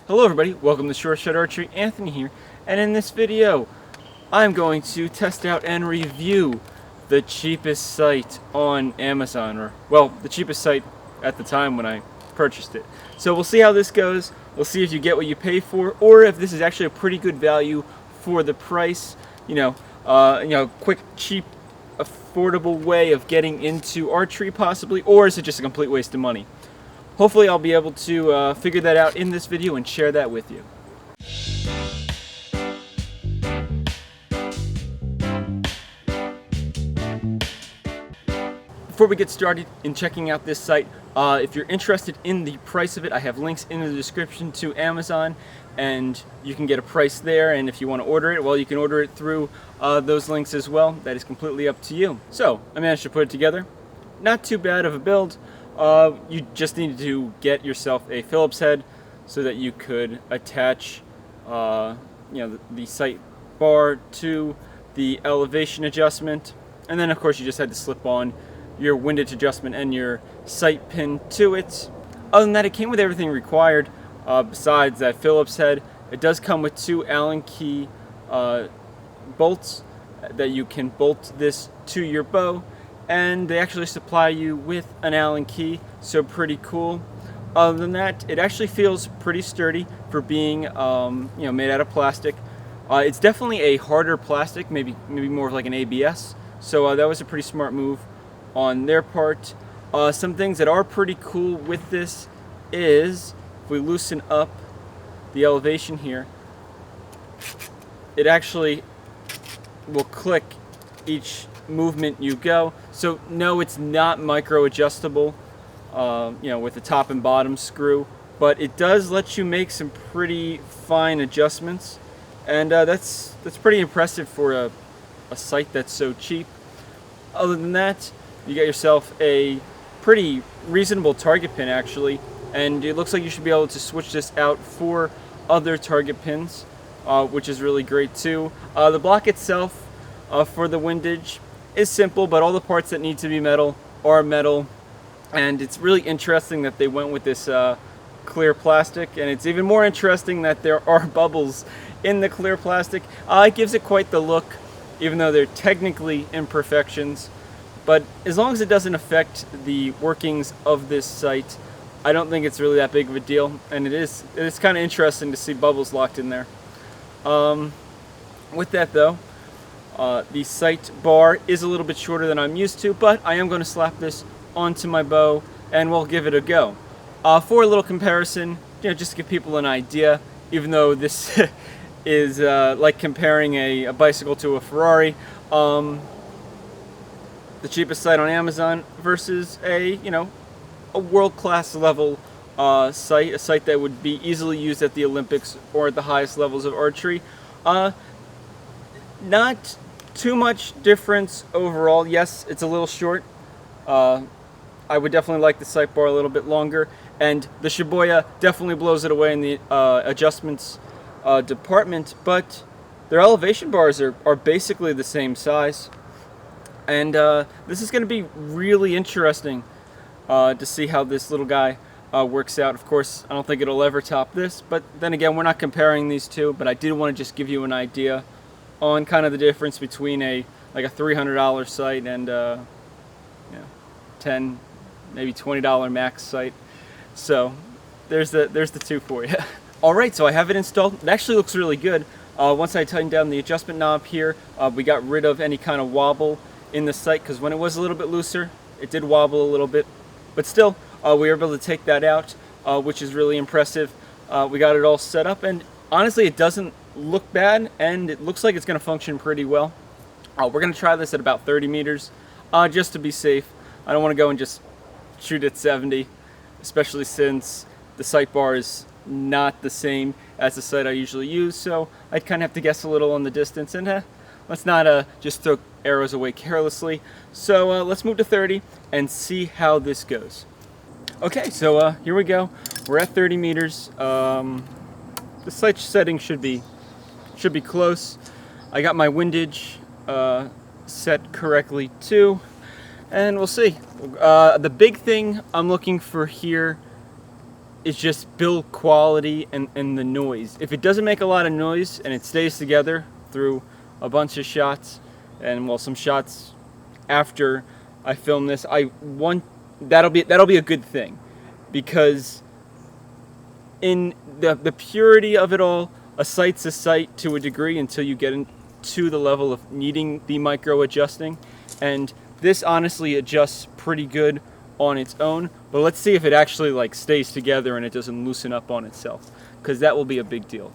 Hello everybody, welcome to Short Shot Archery. Anthony here, and in this video I'm going to test out and review the cheapest site on Amazon, or well, the cheapest site at the time when I purchased it. So we'll see how this goes. We'll see if you get what you pay for, or if this is actually a pretty good value for the price. Quick, cheap, affordable way of getting into archery possibly, or is it just a complete waste of money? Hopefully I'll be able to figure that out in this video and share that with you. Before we get started in checking out this site, if you're interested in the price of it, I have links in the description to Amazon, and you can get a price there. And if you want to order it, well, you can order it through those links as well. That is completely up to you. So I managed to put it together. Not too bad of a build. You just need to get yourself a Phillips head so that you could attach the sight bar to the elevation adjustment, and then of course you just had to slip on your windage adjustment and your sight pin to it. Other than that, it came with everything required besides that Phillips head. It does come with two Allen key bolts that you can bolt this to your bow, and they actually supply you with an Allen key, so pretty cool. Other than that, it actually feels pretty sturdy for being made out of plastic. It's definitely a harder plastic, maybe more like an ABS, so that was a pretty smart move on their part. Some things that are pretty cool with this is if we loosen up the elevation here, it actually will click each movement you go. So no, it's not micro adjustable with the top and bottom screw, but it does let you make some pretty fine adjustments, and that's pretty impressive for a site that's so cheap. Other than that, you get yourself a pretty reasonable target pin actually, and it looks like you should be able to switch this out for other target pins, which is really great too. The block itself for the windage is simple, but all the parts that need to be metal are metal, and it's really interesting that they went with this clear plastic, and it's even more interesting that there are bubbles in the clear plastic. It gives it quite the look, even though they're technically imperfections, but as long as it doesn't affect the workings of this sight, I don't think it's really that big of a deal, and it is kind of interesting to see bubbles locked in there. With that though, the sight bar is a little bit shorter than I'm used to, but I am going to slap this onto my bow and we'll give it a go. For a little comparison, just to give people an idea, even though this is like comparing a bicycle to a Ferrari, the cheapest sight on Amazon versus a world-class level sight, a sight that would be easily used at the Olympics or at the highest levels of archery. Not too much difference overall. Yes, it's a little short. I would definitely like the sight bar a little bit longer, and the Shibuya definitely blows it away in the adjustments department, but their elevation bars are basically the same size, and this is going to be really interesting to see how this little guy works out. Of course, I don't think it'll ever top this, but then again, we're not comparing these two, but I did want to just give you an idea on kind of the difference between a $300 sight and $10, maybe $20 max sight. So there's the two for you. All right, so I have it installed. It actually looks really good. Once I tightened down the adjustment knob here, we got rid of any kind of wobble in the sight, because when it was a little bit looser, it did wobble a little bit, but still we were able to take that out, which is really impressive. We got it all set up, and honestly it doesn't look bad, and it looks like it's going to function pretty well. We're going to try this at about 30 meters just to be safe. I don't want to go and just shoot at 70, especially since the sight bar is not the same as the sight I usually use, so I'd kind of have to guess a little on the distance, and let's not just throw arrows away carelessly. So let's move to 30 and see how this goes. Okay, so here we go. We're at 30 meters. The sight setting should be close. I got my windage set correctly too, and we'll see. The big thing I'm looking for here is just build quality and the noise. If it doesn't make a lot of noise and it stays together through a bunch of shots, and well, some shots after I film this, that'll be a good thing, because in the purity of it all, a sight's a sight to a degree until you get into the level of needing the micro adjusting, and this honestly adjusts pretty good on its own. But let's see if it actually like stays together and it doesn't loosen up on itself, because that will be a big deal.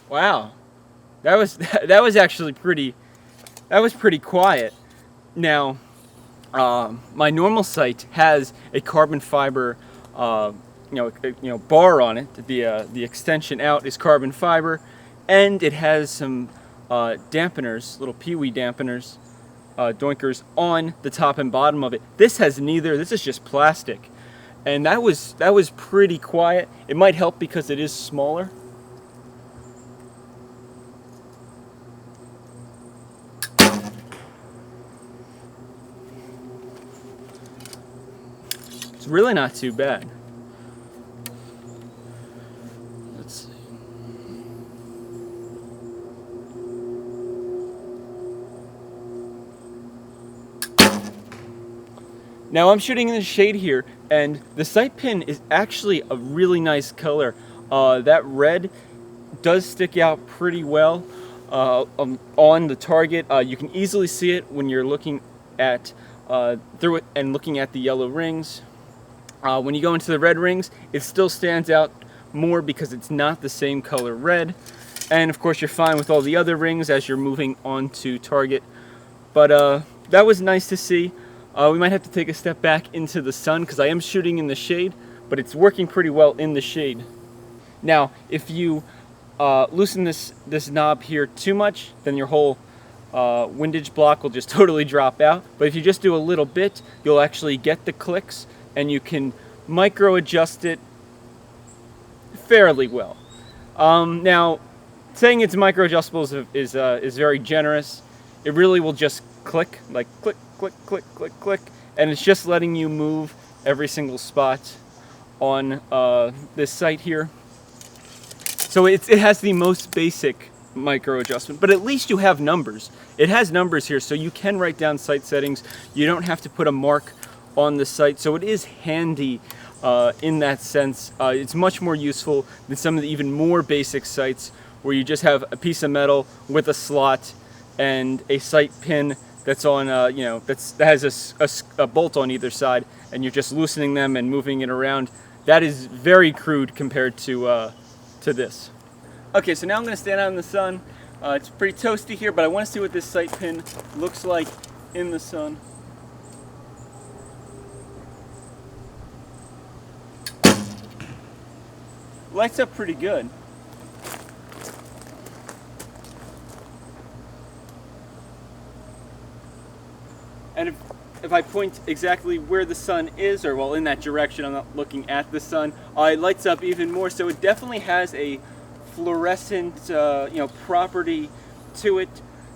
Wow, that was actually pretty quiet. Now, my normal sight has a carbon fiber, bar on it. The extension out is carbon fiber, and it has some dampeners, little peewee dampeners, doinkers on the top and bottom of it. This has neither. This is just plastic, and that was pretty quiet. It might help because it is smaller. It's really not too bad. Let's see. Now I'm shooting in the shade here, and the sight pin is actually a really nice color. That red does stick out pretty well on the target. You can easily see it when you're looking at through it and looking at the yellow rings. When you go into the red rings, it still stands out more because it's not the same color red. And of course, you're fine with all the other rings as you're moving on to target. But that was nice to see. We might have to take a step back into the sun because I am shooting in the shade, but it's working pretty well in the shade. Now, if you loosen this knob here too much, then your whole windage block will just totally drop out. But if you just do a little bit, you'll actually get the clicks, and you can micro adjust it fairly well. Now, saying it's micro adjustable is very generous. It really will just click, like click, click, click, click, click, and it's just letting you move every single spot on this sight here. So it has the most basic micro adjustment, but at least you have numbers. It has numbers here, so you can write down sight settings. You don't have to put a mark on the sight, so it is handy in that sense. It's much more useful than some of the even more basic sights where you just have a piece of metal with a slot and a sight pin that's on, that has a bolt on either side, and you're just loosening them and moving it around. That is very crude compared to this. Okay, so now I'm going to stand out in the sun. It's pretty toasty here, but I want to see what this sight pin looks like in the sun. Lights up pretty good. And if I point exactly where the sun is, or well, in that direction, I'm not looking at the sun, it lights up even more. So it definitely has a fluorescent, property to it.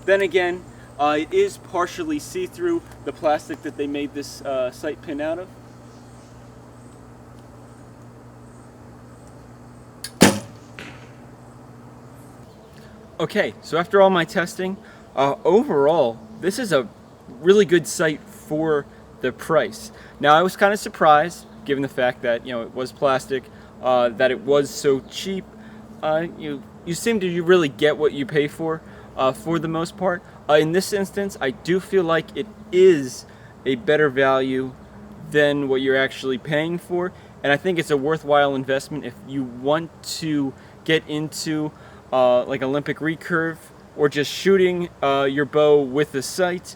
Then again, it is partially see-through, the plastic that they made this sight pin out of. Okay, so after all my testing, overall, this is a really good sight for the price. Now, I was kind of surprised, given the fact that it was plastic, that it was so cheap. You seem to really get what you pay for the most part. In this instance, I do feel like it is a better value than what you're actually paying for, and I think it's a worthwhile investment if you want to get into like Olympic recurve or just shooting your bow with a sight.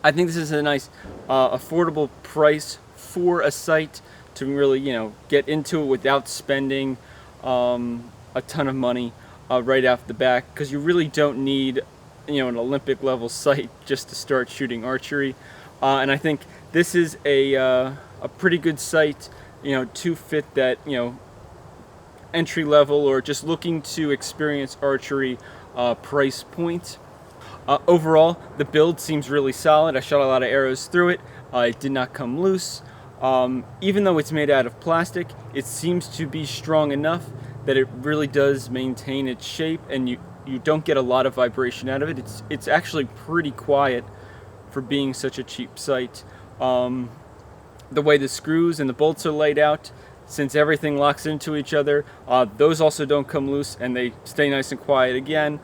I think this is a nice affordable price for a sight to really get into it without spending a ton of money right off the bat, because you really don't need an Olympic level sight just to start shooting archery. And I think this is a pretty good sight to fit that entry level or just looking to experience archery price point. Overall, the build seems really solid. I shot a lot of arrows through it. It did not come loose. Even though it's made out of plastic, it seems to be strong enough that it really does maintain its shape, and you don't get a lot of vibration out of it. It's actually pretty quiet for being such a cheap sight. The way the screws and the bolts are laid out, since everything locks into each other, those also don't come loose and they stay nice and quiet again.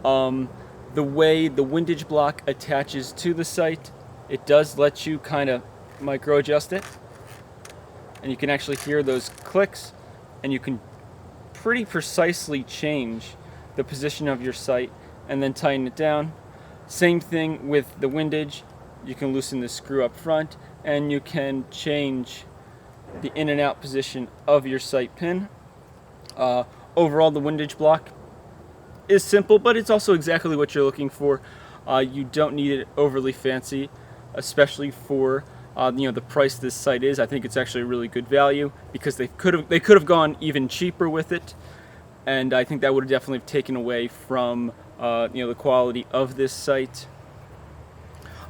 The way the windage block attaches to the sight, it does let you kind of micro adjust it, and you can actually hear those clicks, and you can pretty precisely change the position of your sight and then tighten it down. Same thing with the windage. You can loosen the screw up front, and you can change the in and out position of your sight pin. Overall, the windage block is simple, but it's also exactly what you're looking for. You don't need it overly fancy, especially for the price this sight is. I think it's actually a really good value because they could have gone even cheaper with it, and I think that would have definitely taken away from the quality of this sight.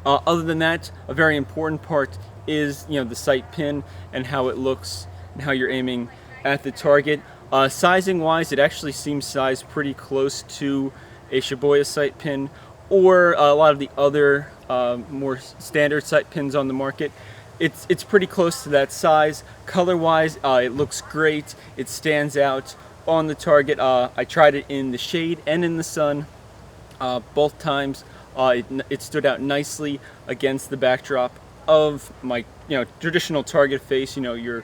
Other than that, a very important part is the sight pin and how it looks and how you're aiming at the target. Sizing wise, it actually seems sized pretty close to a Shibuya sight pin or a lot of the other more standard sight pins on the market. It's pretty close to that size. Color wise, it looks great. It stands out on the target. I tried it in the shade and in the sun both times. It stood out nicely against the backdrop of my traditional target face. Your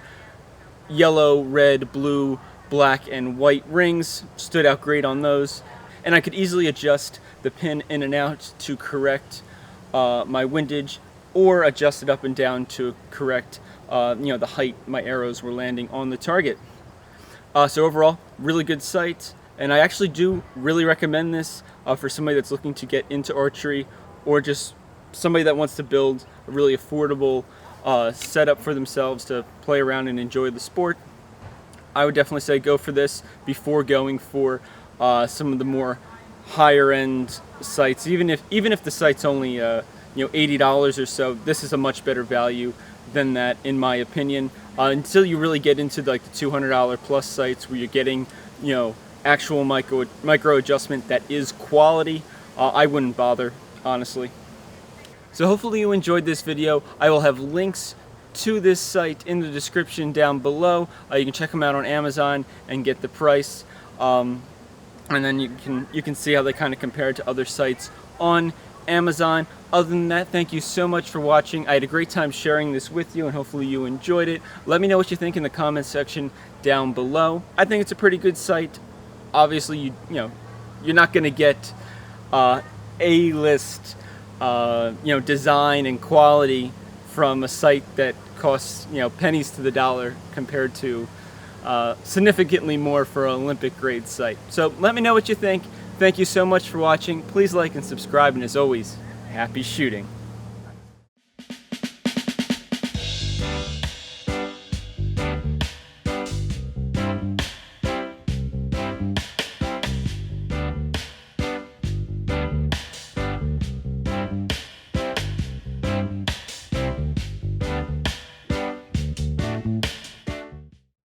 yellow, red, blue, black, and white rings stood out great on those, and I could easily adjust the pin in and out to correct my windage, or adjust it up and down to correct the height my arrows were landing on the target. So overall, really good sight, and I actually do really recommend this for somebody that's looking to get into archery, or just somebody that wants to build a really affordable setup for themselves to play around and enjoy the sport. I would definitely say go for this before going for some of the more higher end sights. Even if the sight's only $80 or so, this is a much better value than that, in my opinion. Until you really get into the $200 plus sights where you're getting actual micro adjustment that is quality, I wouldn't bother, honestly. So hopefully you enjoyed this video. I will have links to this site in the description down below. You can check them out on Amazon and get the price, and then you can see how they kind of compare to other sites on Amazon. Other than that, thank you so much for watching. I had a great time sharing this with you, and hopefully you enjoyed it. Let me know what you think in the comments section down below. I think it's a pretty good site. Obviously, you're not going to get A-list design and quality from a site that costs pennies to the dollar compared to significantly more for an Olympic grade site. So let me know what you think. Thank you so much for watching. Please like and subscribe, and as always, happy shooting.